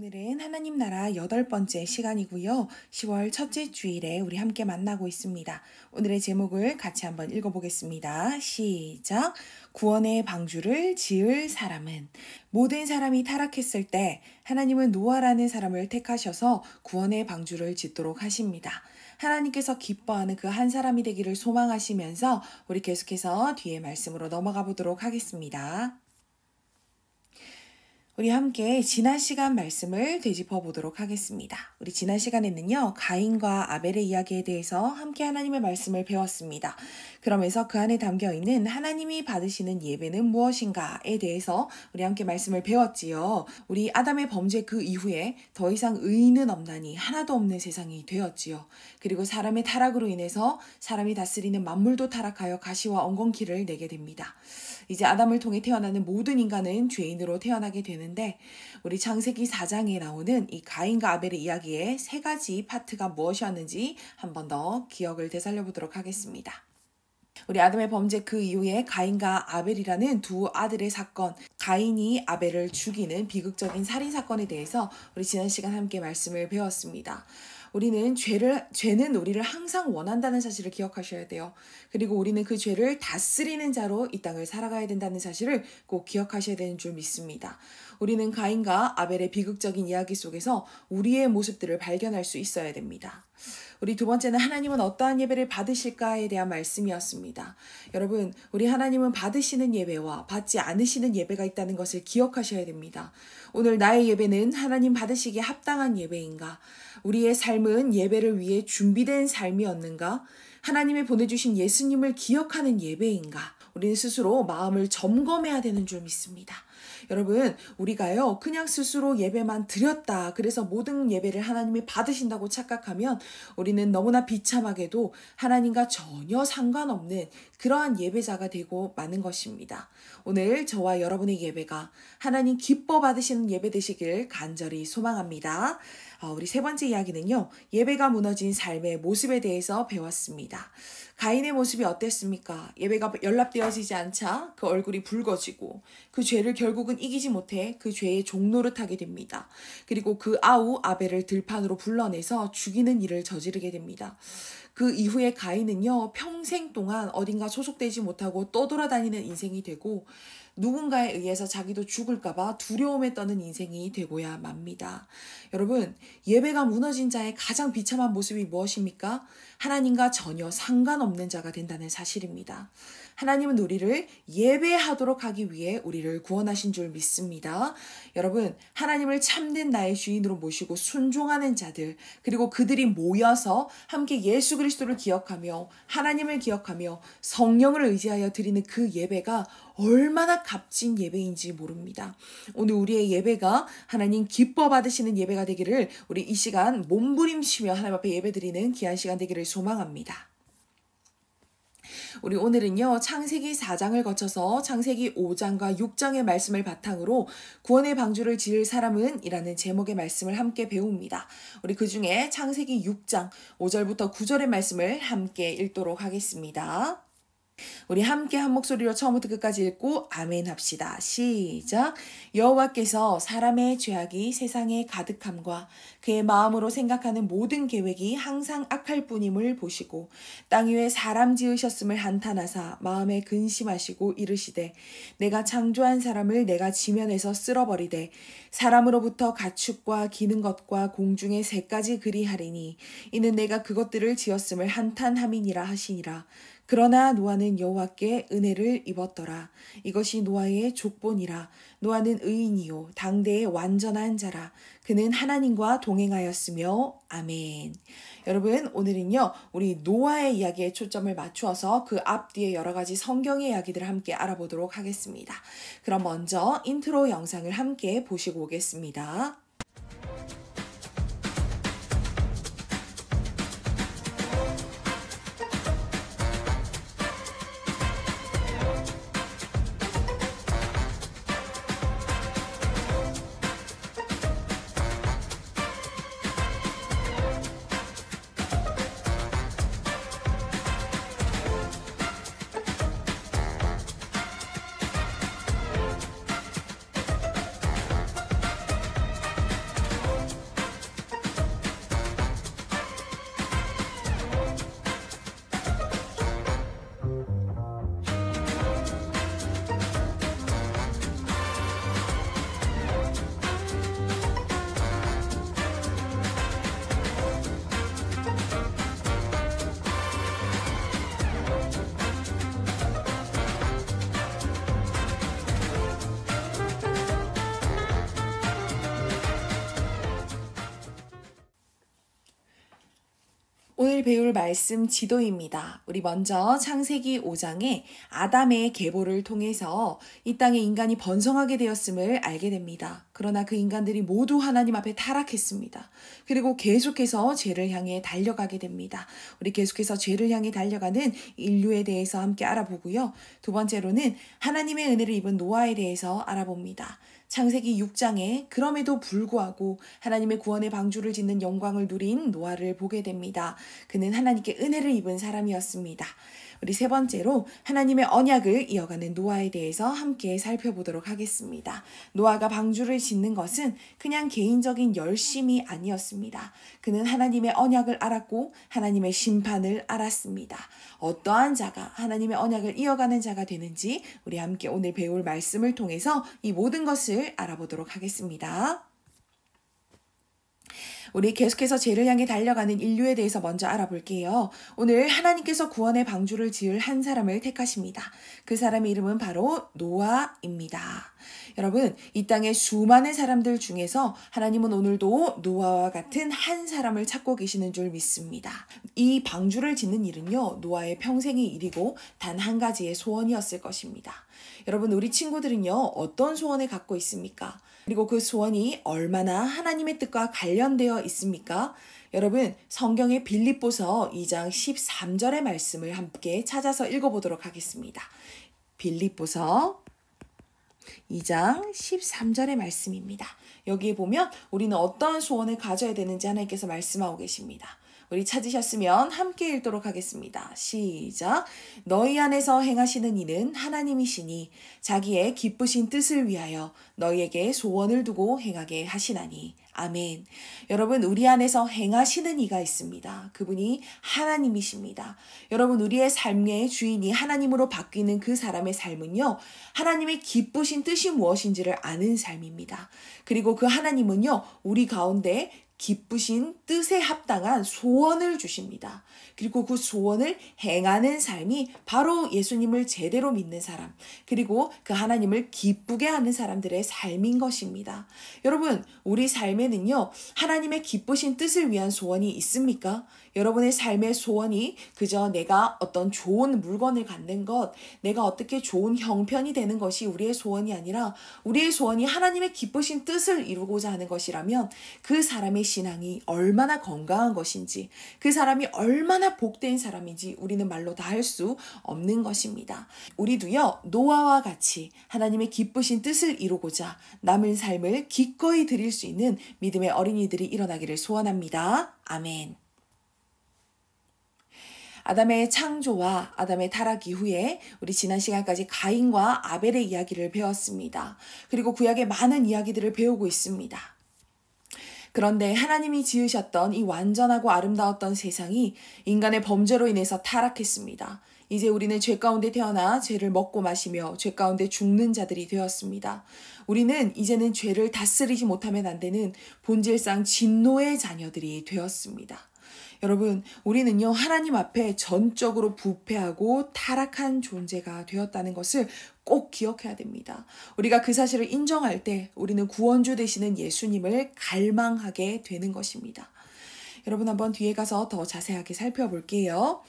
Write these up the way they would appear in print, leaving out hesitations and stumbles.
오늘은 하나님 나라 8번째 시간이고요. 10월 첫째 주일에 우리 함께 만나고 있습니다. 오늘의 제목을 같이 한번 읽어보겠습니다. 시작! 구원의 방주를 지을 사람은. 모든 사람이 타락했을 때 하나님은 노아라는 사람을 택하셔서 구원의 방주를 짓도록 하십니다. 하나님께서 기뻐하는 그 한 사람이 되기를 소망하시면서 우리 계속해서 뒤에 말씀으로 넘어가 보도록 하겠습니다. 우리 함께 지난 시간 말씀을 되짚어 보도록 하겠습니다. 우리 지난 시간에는요, 가인과 아벨의 이야기에 대해서 함께 하나님의 말씀을 배웠습니다. 그러면서 그 안에 담겨 있는 하나님이 받으시는 예배는 무엇인가에 대해서 우리 함께 말씀을 배웠지요. 우리 아담의 범죄 그 이후에 더 이상 의인은 없나니 하나도 없는 세상이 되었지요. 그리고 사람의 타락으로 인해서 사람이 다스리는 만물도 타락하여 가시와 엉겅퀴를 내게 됩니다. 이제 아담을 통해 태어나는 모든 인간은 죄인으로 태어나게 되는데, 우리 창세기 4장에 나오는 이 가인과 아벨의 이야기의 세 가지 파트가 무엇이었는지 한 번 더 기억을 되살려 보도록 하겠습니다. 우리 아담의 범죄 그 이후에 가인과 아벨이라는 두 아들의 사건, 가인이 아벨을 죽이는 비극적인 살인 사건에 대해서 우리 지난 시간 함께 말씀을 배웠습니다. 우리는 죄는 우리를 항상 원한다는 사실을 기억하셔야 돼요. 그리고 우리는 그 죄를 다스리는 자로 이 땅을 살아가야 된다는 사실을 꼭 기억하셔야 되는 줄 믿습니다. 우리는 가인과 아벨의 비극적인 이야기 속에서 우리의 모습들을 발견할 수 있어야 됩니다. 우리 두 번째는 하나님은 어떠한 예배를 받으실까에 대한 말씀이었습니다. 여러분, 우리 하나님은 받으시는 예배와 받지 않으시는 예배가 있다는 것을 기억하셔야 됩니다. 오늘 나의 예배는 하나님 받으시기에 합당한 예배인가? 우리의 삶은 예배를 위해 준비된 삶이었는가? 하나님이 보내주신 예수님을 기억하는 예배인가? 우리는 스스로 마음을 점검해야 되는 줄 믿습니다. 여러분, 우리가요, 그냥 스스로 예배만 드렸다, 그래서 모든 예배를 하나님이 받으신다고 착각하면 우리는 너무나 비참하게도 하나님과 전혀 상관없는 그러한 예배자가 되고 마는 것입니다. 오늘 저와 여러분의 예배가 하나님 기뻐 받으시는 예배 되시길 간절히 소망합니다. 우리 세 번째 이야기는요, 예배가 무너진 삶의 모습에 대해서 배웠습니다. 가인의 모습이 어땠습니까? 예배가 연락되어지지 않자 그 얼굴이 붉어지고 그 죄를 결국은 이기지 못해 그 죄의 종노릇하게 됩니다. 그리고 그 아우 아벨을 들판으로 불러내서 죽이는 일을 저지르게 됩니다. 그 이후에 가인은요, 평생 동안 어딘가 소속되지 못하고 떠돌아다니는 인생이 되고 누군가에 의해서 자기도 죽을까봐 두려움에 떠는 인생이 되고야 맙니다. 여러분, 예배가 무너진 자의 가장 비참한 모습이 무엇입니까? 하나님과 전혀 상관없는 자가 된다는 사실입니다. 하나님은 우리를 예배하도록 하기 위해 우리를 구원하신 줄 믿습니다. 여러분, 하나님을 참된 나의 주인으로 모시고 순종하는 자들, 그리고 그들이 모여서 함께 예수 그리스도를 기억하며 하나님을 기억하며 성령을 의지하여 드리는 그 예배가 얼마나 값진 예배인지 모릅니다. 오늘 우리의 예배가 하나님 기뻐 받으시는 예배가 되기를 우리 이 시간 몸부림치며 하나님 앞에 예배드리는 귀한 시간 되기를 소망합니다. 우리 오늘은요, 창세기 4장을 거쳐서 창세기 5장과 6장의 말씀을 바탕으로 구원의 방주를 지을 사람은 이라는 제목의 말씀을 함께 배웁니다. 우리 그 중에 창세기 6장 5절부터 9절의 말씀을 함께 읽도록 하겠습니다. 우리 함께 한 목소리로 처음부터 끝까지 읽고 아멘 합시다. 시작. 여호와께서 사람의 죄악이 세상에 가득함과 그의 마음으로 생각하는 모든 계획이 항상 악할 뿐임을 보시고 땅 위에 사람 지으셨음을 한탄하사 마음에 근심하시고 이르시되 내가 창조한 사람을 내가 지면에서 쓸어버리되 사람으로부터 가축과 기는 것과 공중의 새까지 그리하리니 이는 내가 그것들을 지었음을 한탄함이니라 하시니라. 그러나 노아는 여호와께 은혜를 입었더라. 이것이 노아의 족본이라. 노아는 의인이요 당대의 완전한 자라. 그는 하나님과 동행하였으며 아멘. 여러분, 오늘은요, 우리 노아의 이야기에 초점을 맞추어서 그 앞뒤에 여러 가지 성경의 이야기들을 함께 알아보도록 하겠습니다. 그럼 먼저 인트로 영상을 함께 보시고 오겠습니다. 오늘 배울 말씀 지도입니다. 우리 먼저 창세기 5장에 아담의 계보를 통해서 이 땅에 인간이 번성하게 되었음을 알게 됩니다. 그러나 그 인간들이 모두 하나님 앞에 타락했습니다. 그리고 계속해서 죄를 향해 달려가게 됩니다. 우리 계속해서 죄를 향해 달려가는 인류에 대해서 함께 알아보고요. 두 번째로는 하나님의 은혜를 입은 노아에 대해서 알아봅니다. 창세기 6장에 그럼에도 불구하고 하나님의 구원의 방주를 짓는 영광을 누린 노아를 보게 됩니다. 그는 하나님께 은혜를 입은 사람이었습니다. 우리 세 번째로 하나님의 언약을 이어가는 노아에 대해서 함께 살펴보도록 하겠습니다. 노아가 방주를 짓는 것은 그냥 개인적인 열심이 아니었습니다. 그는 하나님의 언약을 알았고 하나님의 심판을 알았습니다. 어떠한 자가 하나님의 언약을 이어가는 자가 되는지 우리 함께 오늘 배울 말씀을 통해서 이 모든 것을 알아보도록 하겠습니다. 우리 계속해서 죄를 향해 달려가는 인류에 대해서 먼저 알아볼게요. 오늘 하나님께서 구원의 방주를 지을 한 사람을 택하십니다. 그 사람의 이름은 바로 노아입니다. 여러분, 이 땅의 수많은 사람들 중에서 하나님은 오늘도 노아와 같은 한 사람을 찾고 계시는 줄 믿습니다. 이 방주를 짓는 일은요, 노아의 평생의 일이고 단 한 가지의 소원이었을 것입니다. 여러분, 우리 친구들은요, 어떤 소원을 갖고 있습니까? 그리고 그 소원이 얼마나 하나님의 뜻과 관련되어 있습니까? 여러분, 성경의 빌립보서 2장 13절의 말씀을 함께 찾아서 읽어보도록 하겠습니다. 빌립보서 2장 13절의 말씀입니다. 여기에 보면 우리는 어떠한 소원을 가져야 되는지 하나님께서 말씀하고 계십니다. 우리 찾으셨으면 함께 읽도록 하겠습니다. 시작. 너희 안에서 행하시는 이는 하나님이시니 자기의 기쁘신 뜻을 위하여 너희에게 소원을 두고 행하게 하시나니. 아멘. 여러분, 우리 안에서 행하시는 이가 있습니다. 그분이 하나님이십니다. 여러분, 우리의 삶의 주인이 하나님으로 바뀌는 그 사람의 삶은요, 하나님의 기쁘신 뜻이 무엇인지를 아는 삶입니다. 그리고 그 하나님은요, 우리 가운데 기쁘신 뜻에 합당한 소원을 주십니다. 그리고 그 소원을 행하는 삶이 바로 예수님을 제대로 믿는 사람, 그리고 그 하나님을 기쁘게 하는 사람들의 삶인 것입니다. 여러분, 우리 삶에는요, 하나님의 기쁘신 뜻을 위한 소원이 있습니까? 여러분의 삶의 소원이 그저 내가 어떤 좋은 물건을 갖는 것, 내가 어떻게 좋은 형편이 되는 것이 우리의 소원이 아니라 우리의 소원이 하나님의 기쁘신 뜻을 이루고자 하는 것이라면 그 사람의 신앙이 얼마나 건강한 것인지, 그 사람이 얼마나 복된 사람인지 우리는 말로 다 할 수 없는 것입니다. 우리도요, 노아와 같이 하나님의 기쁘신 뜻을 이루고자 남은 삶을 기꺼이 드릴 수 있는 믿음의 어린이들이 일어나기를 소원합니다. 아멘. 아담의 창조와 아담의 타락 이후에 우리 지난 시간까지 가인과 아벨의 이야기를 배웠습니다. 그리고 구약의 많은 이야기들을 배우고 있습니다. 그런데 하나님이 지으셨던 이 완전하고 아름다웠던 세상이 인간의 범죄로 인해서 타락했습니다. 이제 우리는 죄 가운데 태어나 죄를 먹고 마시며 죄 가운데 죽는 자들이 되었습니다. 우리는 이제는 죄를 다스리지 못하면 안 되는 본질상 진노의 자녀들이 되었습니다. 여러분, 우리는요, 하나님 앞에 전적으로 부패하고 타락한 존재가 되었다는 것을 꼭 기억해야 됩니다. 우리가 그 사실을 인정할 때 우리는 구원주 되시는 예수님을 갈망하게 되는 것입니다. 여러분, 한번 뒤에 가서 더 자세하게 살펴볼게요.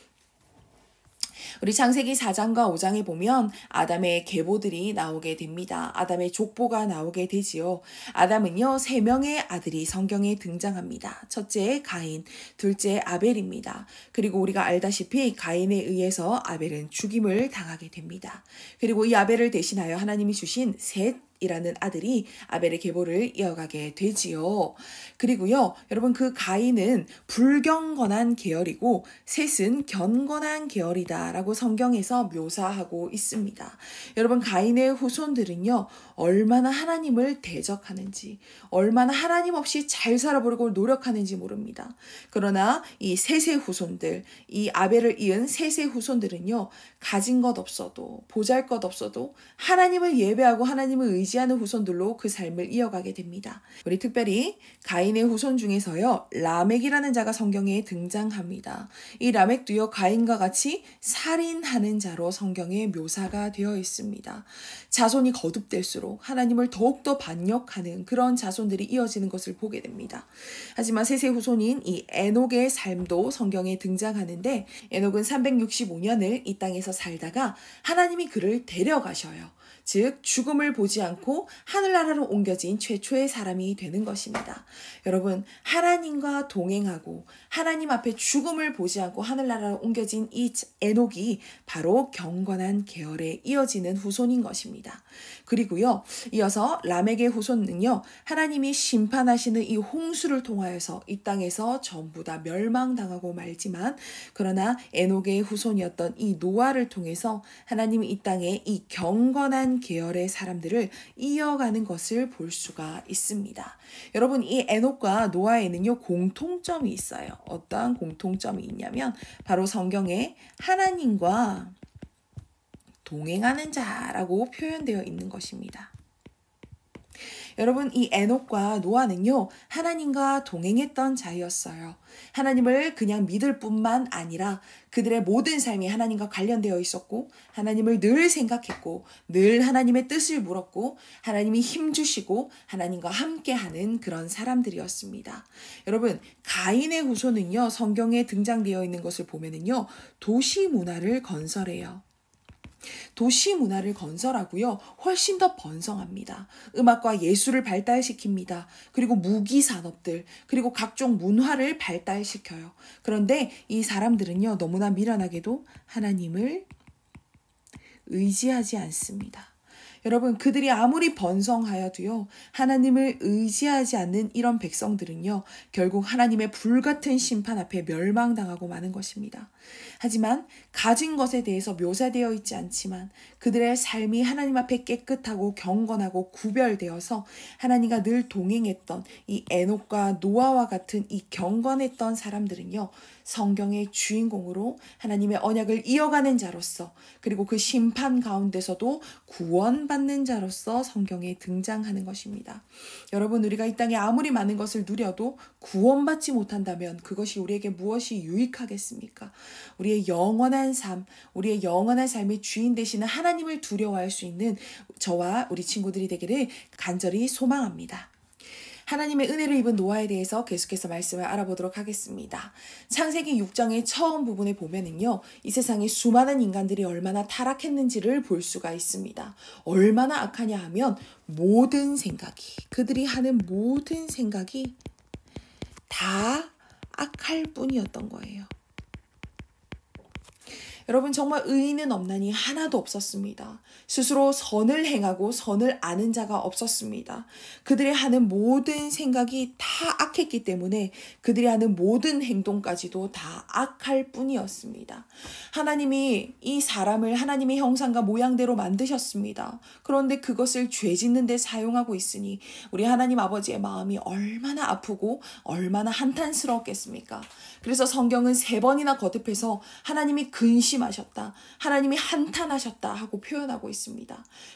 우리 창세기 4장과 5장에 보면 아담의 계보들이 나오게 됩니다. 아담의 족보가 나오게 되지요. 아담은요, 3명의 아들이 성경에 등장합니다. 첫째 가인, 둘째 아벨입니다. 그리고 우리가 알다시피 가인에 의해서 아벨은 죽임을 당하게 됩니다. 그리고 이 아벨을 대신하여 하나님이 주신 셋 이라는 아들이 아벨의 계보를 이어가게 되지요. 그리고요, 여러분, 그 가인은 불경건한 계열이고 셋은 견건한 계열이다라고 성경에서 묘사하고 있습니다. 여러분, 가인의 후손들은요, 얼마나 하나님을 대적하는지, 얼마나 하나님 없이 잘 살아보려고 노력하는지 모릅니다. 그러나 이 셋의 후손들, 이 아벨을 이은 셋의 후손들은요, 가진 것 없어도, 보잘 것 없어도 하나님을 예배하고 하나님을 의지하는 후손들로 그 삶을 이어가게 됩니다. 우리 특별히 가인의 후손 중에서요, 라멕이라는 자가 성경에 등장합니다. 이 라멕도요, 가인과 같이 살인하는 자로 성경에 묘사가 되어 있습니다. 자손이 거듭될수록 하나님을 더욱더 반역하는 그런 자손들이 이어지는 것을 보게 됩니다. 하지만 셋의 후손인 이 에녹의 삶도 성경에 등장하는데, 에녹은 365년을 이 땅에서 살다가 하나님이 그를 데려가셔요. 즉 죽음을 보지 않고 하늘나라로 옮겨진 최초의 사람이 되는 것입니다. 여러분, 하나님과 동행하고 하나님 앞에 죽음을 보지 않고 하늘나라로 옮겨진 이 에녹이 바로 경건한 계열에 이어지는 후손인 것입니다. 그리고요, 이어서 라멕의 후손은요, 하나님이 심판하시는 이 홍수를 통하여서 이 땅에서 전부 다 멸망당하고 말지만, 그러나 에녹의 후손이었던 이 노아를 통해서 하나님이 이 땅에 이 경건한 계열의 사람들을 이어가는 것을 볼 수가 있습니다. 여러분, 이 에녹과 노아에는요, 공통점이 있어요. 어떠한 공통점이 있냐면 바로 성경에 하나님과 동행하는 자라고 표현되어 있는 것입니다. 여러분, 이 에녹과 노아는요, 하나님과 동행했던 자였어요. 하나님을 그냥 믿을 뿐만 아니라 그들의 모든 삶이 하나님과 관련되어 있었고, 하나님을 늘 생각했고, 늘 하나님의 뜻을 물었고, 하나님이 힘주시고 하나님과 함께하는 그런 사람들이었습니다. 여러분, 가인의 후손은요, 성경에 등장되어 있는 것을 보면은요, 도시 문화를 건설해요. 도시 문화를 건설하고요, 훨씬 더 번성합니다. 음악과 예술을 발달시킵니다. 그리고 무기 산업들, 그리고 각종 문화를 발달시켜요. 그런데 이 사람들은요, 너무나 미련하게도 하나님을 의지하지 않습니다. 여러분, 그들이 아무리 번성하여도요, 하나님을 의지하지 않는 이런 백성들은요, 결국 하나님의 불같은 심판 앞에 멸망당하고 마는 것입니다. 하지만 가진 것에 대해서 묘사되어 있지 않지만 그들의 삶이 하나님 앞에 깨끗하고 경건하고 구별되어서 하나님과 늘 동행했던 이 에녹과 노아와 같은 이 경건했던 사람들은요, 성경의 주인공으로 하나님의 언약을 이어가는 자로서, 그리고 그 심판 가운데서도 구원받는 자로서 성경에 등장하는 것입니다. 여러분, 우리가 이 땅에 아무리 많은 것을 누려도 구원받지 못한다면 그것이 우리에게 무엇이 유익하겠습니까? 우리의 영원한 삶, 우리의 영원한 삶의 주인 되시는 하나님을 두려워할 수 있는 저와 우리 친구들이 되기를 간절히 소망합니다. 하나님의 은혜를 입은 노아에 대해서 계속해서 말씀을 알아보도록 하겠습니다. 창세기 6장의 처음 부분에 보면은요, 이 세상에 수많은 인간들이 얼마나 타락했는지를 볼 수가 있습니다. 얼마나 악하냐 하면 모든 생각이, 그들이 하는 모든 생각이 다 악할 뿐이었던 거예요. 여러분, 정말 의인은 없나니 하나도 없었습니다. 스스로 선을 행하고 선을 아는 자가 없었습니다. 그들이 하는 모든 생각이 다 악했기 때문에 그들이 하는 모든 행동까지도 다 악할 뿐이었습니다. 하나님이 이 사람을 하나님의 형상과 모양대로 만드셨습니다. 그런데 그것을 죄 짓는 데 사용하고 있으니 우리 하나님 아버지의 마음이 얼마나 아프고 얼마나 한탄스러웠겠습니까? 그래서 성경은 3번이나 거듭해서 하나님이 근심하셨다, 하나님이 한탄하셨다 하고 표현하고 있습니다.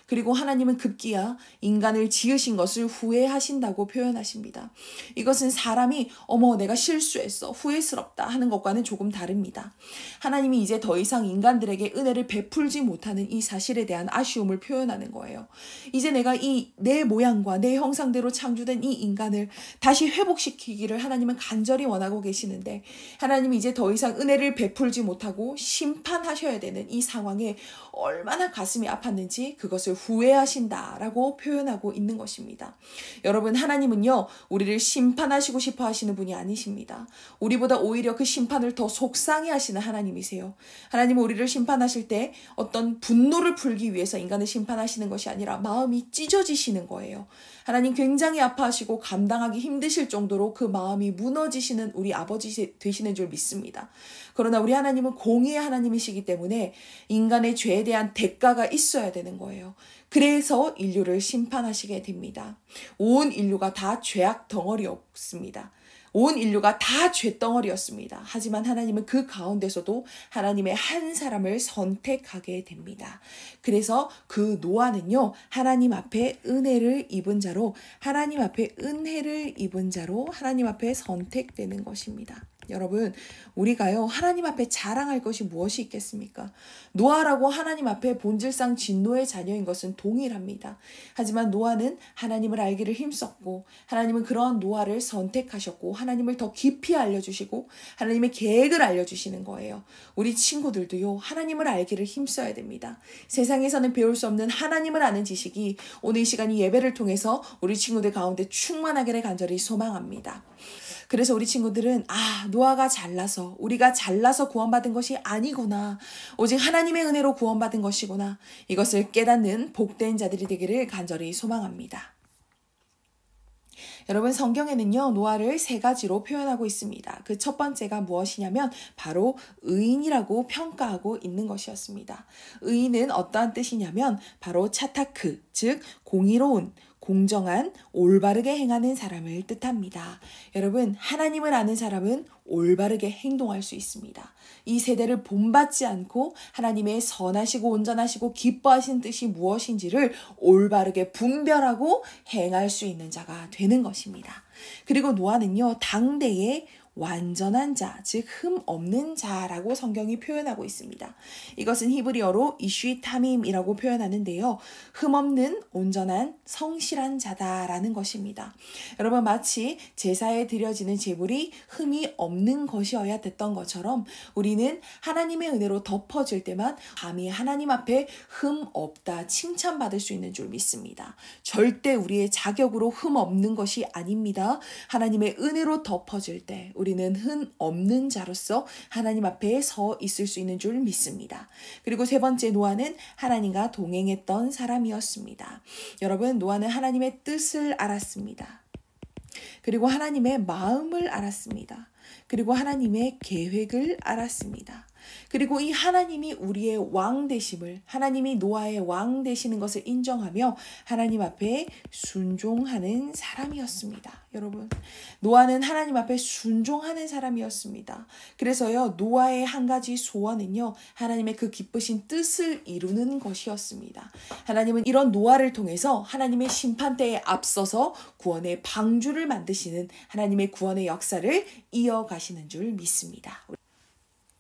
그리고 하나님은 급기야 인간을 지으신 것을 후회하신다고 표현하십니다. 이것은 사람이 어머 내가 실수했어, 후회스럽다 하는 것과는 조금 다릅니다. 하나님이 이제 더 이상 인간들에게 은혜를 베풀지 못하는 이 사실에 대한 아쉬움을 표현하는 거예요. 이제 내가 이 내 모양과 내 형상대로 창조된 이 인간을 다시 회복시키기를 하나님은 간절히 원하고 계시는데, 하나님이 이제 더 이상 은혜를 베풀지 못하고 심판하셔야 되는 이 상황에 얼마나 가슴이 아팠는지 그것을 후회하신다라고 표현하고 있는 것입니다. 여러분, 하나님은요, 우리를 심판하시고 싶어 하시는 분이 아니십니다. 우리보다 오히려 그 심판을 더 속상해 하시는 하나님이세요. 하나님은 우리를 심판하실 때 어떤 분노를 풀기 위해서 인간을 심판하시는 것이 아니라 마음이 찢어지시는 거예요. 하나님 굉장히 아파하시고 감당하기 힘드실 정도로 그 마음이 무너지시는 우리 아버지 되시는 줄 믿습니다. 그러나 우리 하나님은 공의의 하나님이시기 때문에 인간의 죄에 대한 대가가 있어야 되는 거예요. 그래서 인류를 심판하시게 됩니다. 온 인류가 다 죄악 덩어리였습니다. 온 인류가 다 죄덩어리였습니다. 하지만 하나님은 그 가운데서도 하나님의 한 사람을 선택하게 됩니다. 그래서 그 노아는요, 하나님 앞에 은혜를 입은 자로, 하나님 앞에 은혜를 입은 자로 하나님 앞에 선택되는 것입니다. 여러분, 우리가요, 하나님 앞에 자랑할 것이 무엇이 있겠습니까? 노아라고 하나님 앞에 본질상 진노의 자녀인 것은 동일합니다. 하지만 노아는 하나님을 알기를 힘썼고, 하나님은 그런 노아를 선택하셨고, 하나님을 더 깊이 알려주시고, 하나님의 계획을 알려주시는 거예요. 우리 친구들도요, 하나님을 알기를 힘써야 됩니다. 세상에서는 배울 수 없는 하나님을 아는 지식이 오늘 이 시간 이 예배를 통해서 우리 친구들 가운데 충만하기를 간절히 소망합니다. 그래서 우리 친구들은 노아가 잘나서, 우리가 잘나서 구원받은 것이 아니구나, 오직 하나님의 은혜로 구원받은 것이구나, 이것을 깨닫는 복된 자들이 되기를 간절히 소망합니다. 여러분, 성경에는요, 노아를 3가지로 표현하고 있습니다. 그 첫 번째가 무엇이냐면 바로 의인이라고 평가하고 있는 것이었습니다. 의인은 어떠한 뜻이냐면 바로 차타크, 즉 공의로운, 공정한, 올바르게 행하는 사람을 뜻합니다. 여러분, 하나님을 아는 사람은 올바르게 행동할 수 있습니다. 이 세대를 본받지 않고 하나님의 선하시고 온전하시고 기뻐하신 뜻이 무엇인지를 올바르게 분별하고 행할 수 있는 자가 되는 것입니다. 그리고 노아는요, 당대의 완전한 자, 즉 흠 없는 자라고 성경이 표현하고 있습니다. 이것은 히브리어로 이쉬타밈이라고 표현하는데요. 흠 없는 온전한 성실한 자다라는 것입니다. 여러분, 마치 제사에 드려지는 제물이 흠이 없는 것이어야 됐던 것처럼 우리는 하나님의 은혜로 덮어질 때만 감히 하나님 앞에 흠 없다 칭찬받을 수 있는 줄 믿습니다. 절대 우리의 자격으로 흠 없는 것이 아닙니다. 하나님의 은혜로 덮어질 때 우리는 흠 없는 자로서 하나님 앞에 서 있을 수 있는 줄 믿습니다. 그리고 3번째, 노아는 하나님과 동행했던 사람이었습니다. 여러분, 노아는 하나님의 뜻을 알았습니다. 그리고 하나님의 마음을 알았습니다. 그리고 하나님의 계획을 알았습니다. 그리고 이 하나님이 우리의 왕 되심을, 하나님이 노아의 왕 되시는 것을 인정하며 하나님 앞에 순종하는 사람이었습니다. 여러분, 노아는 하나님 앞에 순종하는 사람이었습니다. 그래서요, 노아의 한 가지 소원은요, 하나님의 그 기쁘신 뜻을 이루는 것이었습니다. 하나님은 이런 노아를 통해서 하나님의 심판대에 앞서서 구원의 방주를 만드시는 하나님의 구원의 역사를 이어가시는 줄 믿습니다.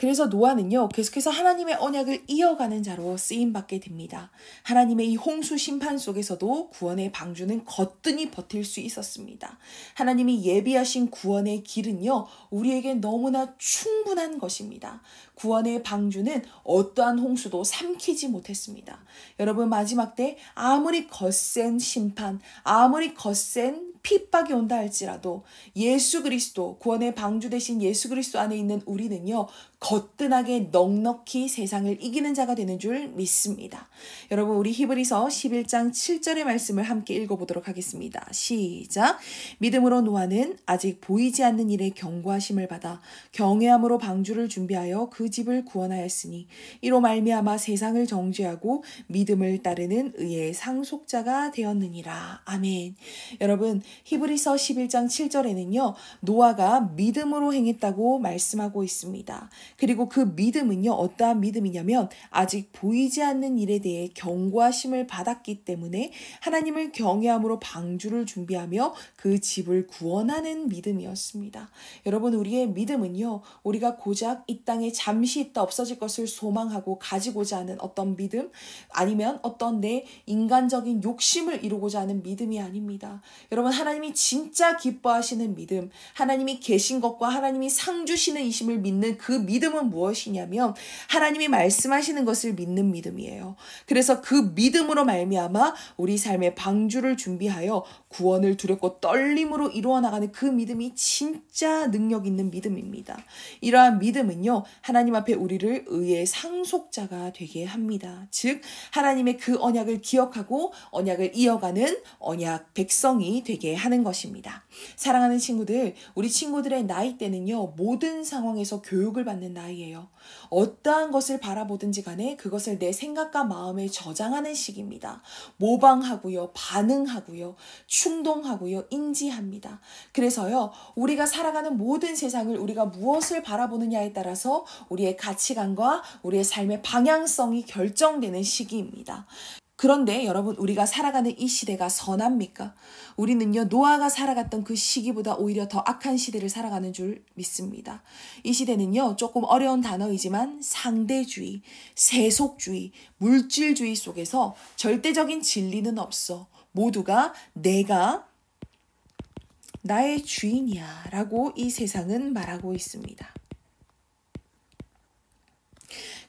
그래서 노아는요, 계속해서 하나님의 언약을 이어가는 자로 쓰임받게 됩니다. 하나님의 이 홍수 심판 속에서도 구원의 방주는 거뜬히 버틸 수 있었습니다. 하나님이 예비하신 구원의 길은요, 우리에게 너무나 충분한 것입니다. 구원의 방주는 어떠한 홍수도 삼키지 못했습니다. 여러분, 마지막 때 아무리 거센 심판, 아무리 거센 핍박이 온다 할지라도 예수 그리스도, 구원의 방주 되신 예수 그리스도 안에 있는 우리는요, 거뜬하게 넉넉히 세상을 이기는 자가 되는 줄 믿습니다. 여러분, 우리 히브리서 11장 7절의 말씀을 함께 읽어보도록 하겠습니다. 시작! 믿음으로 노아는 아직 보이지 않는 일에 경고하심을 받아 경외함으로 방주를 준비하여 그 집을 구원하였으니 이로 말미암아 세상을 정죄하고 믿음을 따르는 의의 상속자가 되었느니라. 아멘. 여러분, 히브리서 11장 7절에는요, 노아가 믿음으로 행했다고 말씀하고 있습니다. 그리고 그 믿음은요, 어떠한 믿음이냐면 아직 보이지 않는 일에 대해 경고하심을 받았기 때문에 하나님을 경외함으로 방주를 준비하며 그 집을 구원하는 믿음이었습니다. 여러분, 우리의 믿음은요, 우리가 고작 이 땅에 잠시 있다 없어질 것을 소망하고 가지고자 하는 어떤 믿음, 아니면 어떤 내 인간적인 욕심을 이루고자 하는 믿음이 아닙니다. 여러분, 하나님이 진짜 기뻐하시는 믿음, 하나님이 계신 것과 하나님이 상 주시는 이심을 믿는 그 믿음은 무엇이냐면 하나님이 말씀하시는 것을 믿는 믿음이에요. 그래서 그 믿음으로 말미암아 우리 삶의 방주를 준비하여 구원을 두렵고 떨림으로 이루어 나가는 그 믿음이 진짜 능력 있는 믿음입니다. 이러한 믿음은요, 하나님 앞에 우리를 의의 상속자가 되게 합니다. 즉 하나님의 그 언약을 기억하고 언약을 이어가는 언약 백성이 되게 있게 하는 것입니다. 사랑하는 친구들, 우리 친구들의 나이대는요, 모든 상황에서 교육을 받는 나이예요. 어떠한 것을 바라보든지 간에 그것을 내 생각과 마음에 저장하는 시기입니다. 모방하고요, 반응하고요, 충동하고요, 인지합니다. 그래서요, 우리가 살아가는 모든 세상을 우리가 무엇을 바라보느냐에 따라서 우리의 가치관과 우리의 삶의 방향성이 결정되는 시기입니다. 그런데 여러분, 우리가 살아가는 이 시대가 선합니까? 우리는요, 노아가 살아갔던 그 시기보다 오히려 더 악한 시대를 살아가는 줄 믿습니다. 이 시대는요, 조금 어려운 단어이지만 상대주의, 세속주의, 물질주의 속에서 절대적인 진리는 없어. 모두가 내가 나의 주인이야 라고 이 세상은 말하고 있습니다.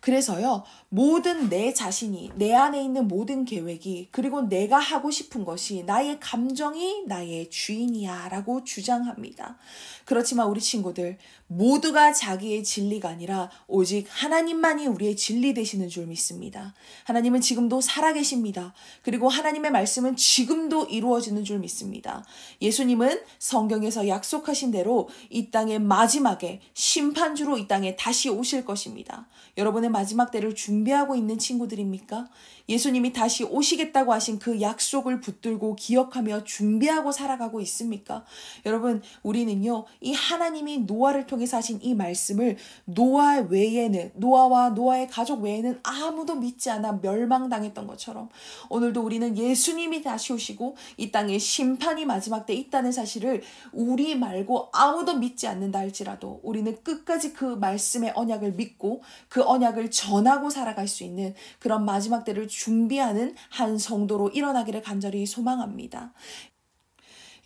그래서요, 모든 내 자신이, 내 안에 있는 모든 계획이, 그리고 내가 하고 싶은 것이 나의 감정이 나의 주인이야 라고 주장합니다. 그렇지만 우리 친구들, 모두가 자기의 진리가 아니라 오직 하나님만이 우리의 진리 되시는 줄 믿습니다. 하나님은 지금도 살아계십니다. 그리고 하나님의 말씀은 지금도 이루어지는 줄 믿습니다. 예수님은 성경에서 약속하신 대로 이 땅의 마지막에 심판주로 이 땅에 다시 오실 것입니다. 여러분의 마지막 때를 준비하고 있는 친구들입니까? 예수님이 다시 오시겠다고 하신 그 약속을 붙들고 기억하며 준비하고 살아가고 있습니까? 여러분, 우리는요, 이 하나님이 노아를 통해서 하신 이 말씀을 노아 외에는, 노아와 노아의 가족 외에는 아무도 믿지 않아 멸망당했던 것처럼 오늘도 우리는 예수님이 다시 오시고 이 땅에 심판이 마지막 때 있다는 사실을 우리 말고 아무도 믿지 않는다 할지라도 우리는 끝까지 그 말씀의 언약을 믿고 그 언약을 전하고 살아갈 수 있는 그런 마지막 때를 준비하는 한 성도로 일어나기를 간절히 소망합니다.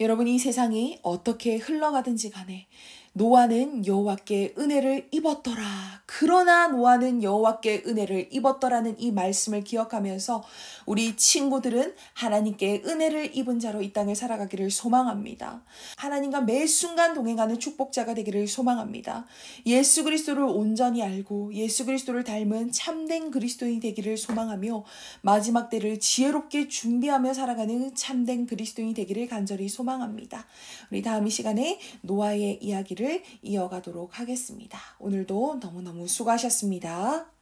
여러분, 이 세상이 어떻게 흘러가든지 간에 노아는 여호와께 은혜를 입었더라. 그러나 노아는 여호와께 은혜를 입었더라는 이 말씀을 기억하면서 우리 친구들은 하나님께 은혜를 입은 자로 이 땅을 살아가기를 소망합니다. 하나님과 매 순간 동행하는 축복자가 되기를 소망합니다. 예수 그리스도를 온전히 알고 예수 그리스도를 닮은 참된 그리스도인이 되기를 소망하며 마지막 때를 지혜롭게 준비하며 살아가는 참된 그리스도인이 되기를 간절히 소망합니다. 우리 다음 이 시간에 노아의 이야기를 이어가도록 하겠습니다. 오늘도 너무너무 수고하셨습니다.